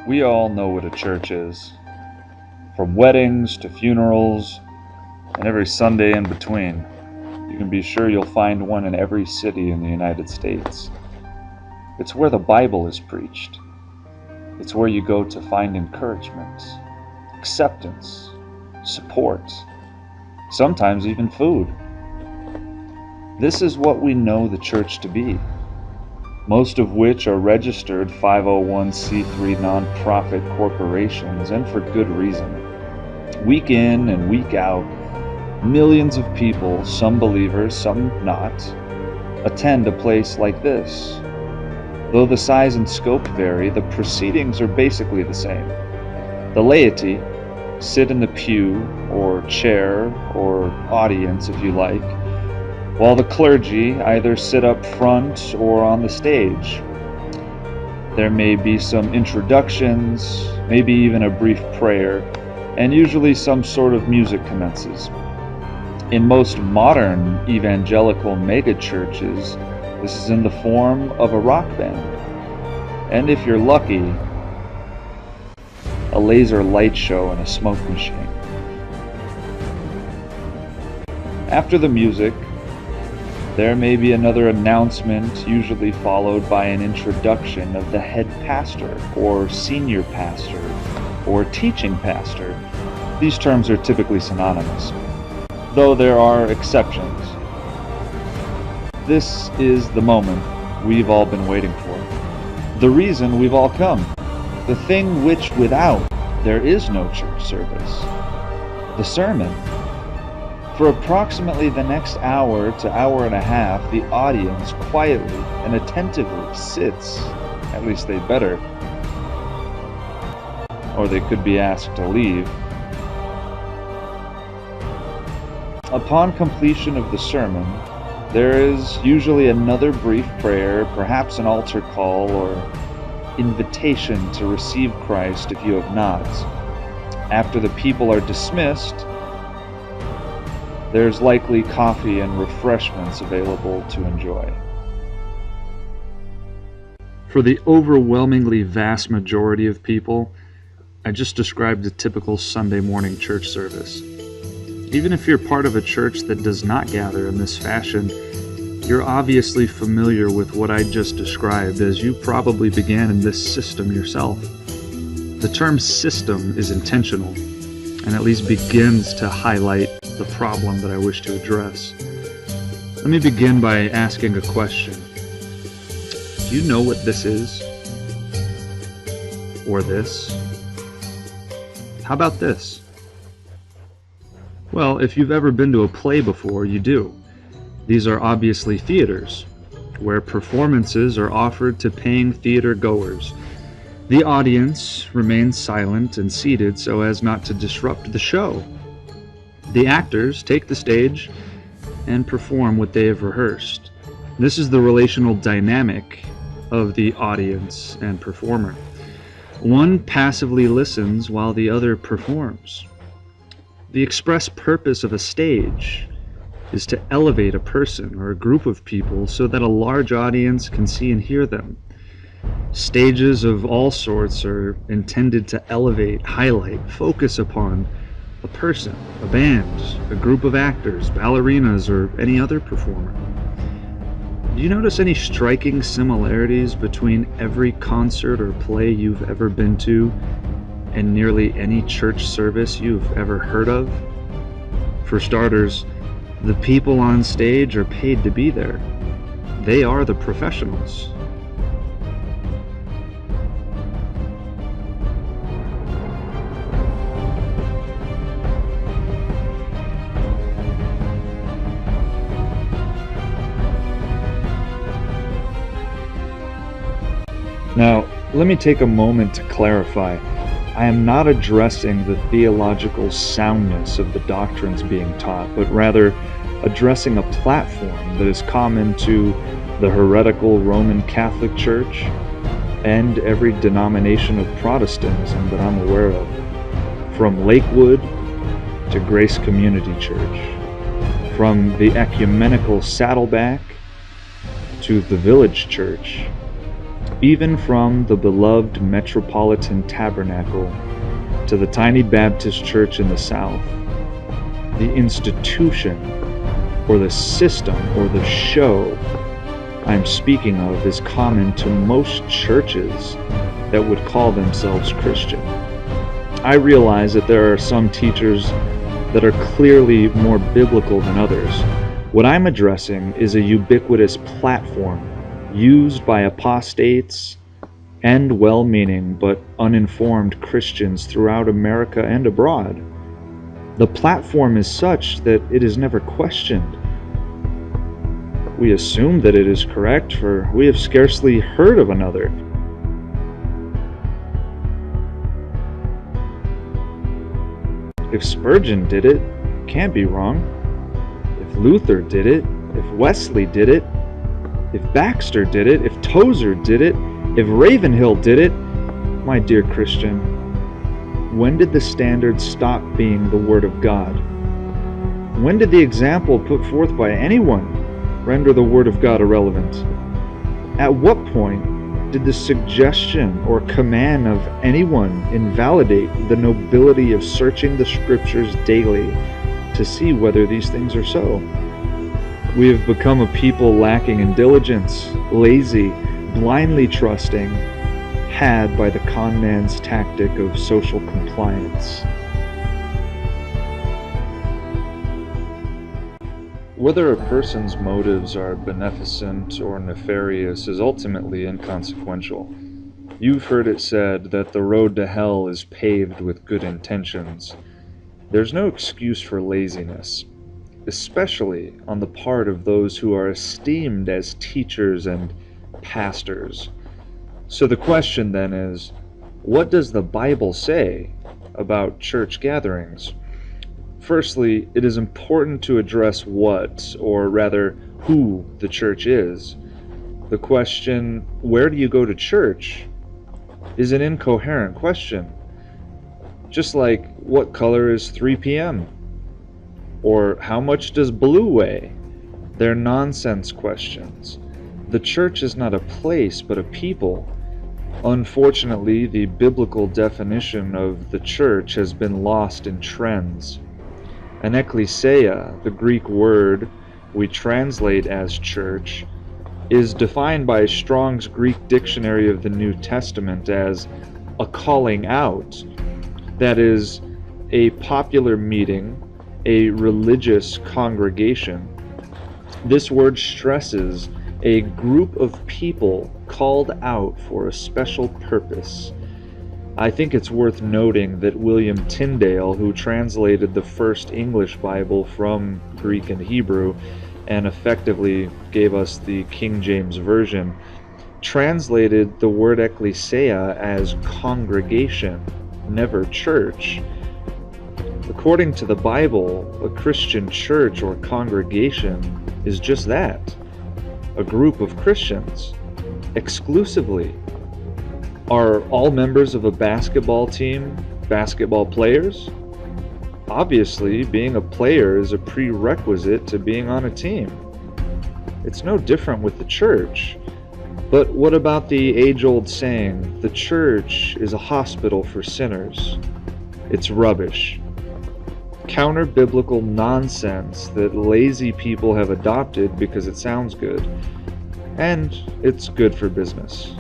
We all know what a church is, from weddings to funerals and every Sunday in between. You can be sure you'll find one in every city in the United States. It's where the Bible is preached. It's where you go to find encouragement, acceptance, support, sometimes even food. This is what we know the church to be, most of which are registered 501c3 nonprofit corporations, and for good reason. Week in and week out, millions of people, some believers, some not, attend a place like this. Though the size and scope vary, the proceedings are basically the same. The laity sit in the pew or chair or audience, if you like, while the clergy either sit up front or on the stage. There may be some introductions, maybe even a brief prayer, and usually some sort of music commences. In most modern evangelical megachurches, this is in the form of a rock band, and if you're lucky, a laser light show and a smoke machine. After the music, there may be another announcement, usually followed by an introduction of the head pastor, or senior pastor, or teaching pastor. These terms are typically synonymous, though there are exceptions. This is the moment we've all been waiting for. The reason we've all come. The thing which without there is no church service. The sermon. For approximately the next hour to hour and a half, the audience quietly and attentively sits, at least they better, or they could be asked to leave. Upon completion of the sermon, there is usually another brief prayer, perhaps an altar call or invitation to receive Christ if you have not. After the people are dismissed, there's likely coffee and refreshments available to enjoy. For the overwhelmingly vast majority of people, I just described a typical Sunday morning church service. Even if you're part of a church that does not gather in this fashion, you're obviously familiar with what I just described, as you probably began in this system yourself. The term system is intentional, and at least begins to highlight the problem that I wish to address. Let me begin by asking a question. Do you know what this is? Or this? How about this? Well, if you've ever been to a play before, you do. These are obviously theaters, where performances are offered to paying theater goers. The audience remains silent and seated so as not to disrupt the show. The actors take the stage and perform what they have rehearsed. This is the relational dynamic of the audience and performer. One passively listens while the other performs. The express purpose of a stage is to elevate a person or a group of people so that a large audience can see and hear them. Stages of all sorts are intended to elevate, highlight, focus upon a person, a band, a group of actors, ballerinas, or any other performer. Do you notice any striking similarities between every concert or play you've ever been to and nearly any church service you've ever heard of? For starters, the people on stage are paid to be there. They are the professionals. Now, let me take a moment to clarify. I am not addressing the theological soundness of the doctrines being taught, but rather addressing a platform that is common to the heretical Roman Catholic Church and every denomination of Protestantism that I'm aware of, from Lakewood to Grace Community Church, from the ecumenical Saddleback to the Village Church, Even from the beloved Metropolitan Tabernacle to the tiny Baptist church in the South, the institution or the system or the show I'm speaking of is common to most churches that would call themselves Christian. I realize that there are some teachers that are clearly more biblical than others. What I'm addressing is a ubiquitous platform used by apostates and well-meaning but uninformed Christians throughout America and abroad. The platform is such that it is never questioned. We assume that it is correct, for we have scarcely heard of another. If Spurgeon did it, it can't be wrong. If Luther did it, if Wesley did it, if Baxter did it, if Tozer did it, if Ravenhill did it, my dear Christian, when did the standard stop being the Word of God? When did the example put forth by anyone render the Word of God irrelevant? At what point did the suggestion or command of anyone invalidate the nobility of searching the Scriptures daily to see whether these things are so? We have become a people lacking in diligence, lazy, blindly trusting, had by the con man's tactic of social compliance. Whether a person's motives are beneficent or nefarious is ultimately inconsequential. You've heard it said that the road to hell is paved with good intentions. There's no excuse for laziness, especially on the part of those who are esteemed as teachers and pastors. So the question then is, what does the Bible say about church gatherings? Firstly, it is important to address what, or rather, who the church is. The question, where do you go to church, is an incoherent question. Just like, what color is 3 p.m.? Or how much does blue weigh? They're nonsense questions. The church is not a place, but a people. Unfortunately, the biblical definition of the church has been lost in trends. An ekklesia, the Greek word we translate as church, is defined by Strong's Greek Dictionary of the New Testament as a calling out. That is, a popular meeting, a religious congregation. This word stresses a group of people called out for a special purpose. I think it's worth noting that William Tyndale, who translated the first English Bible from Greek and Hebrew and effectively gave us the King James Version, translated the word ekklesia as congregation, never church. According to the Bible, a Christian church or congregation is just that, a group of Christians, exclusively. Are all members of a basketball team basketball players? Obviously, being a player is a prerequisite to being on a team. It's no different with the church. But what about the age-old saying, the church is a hospital for sinners? It's rubbish. Counter-biblical nonsense that lazy people have adopted because it sounds good. And it's good for business.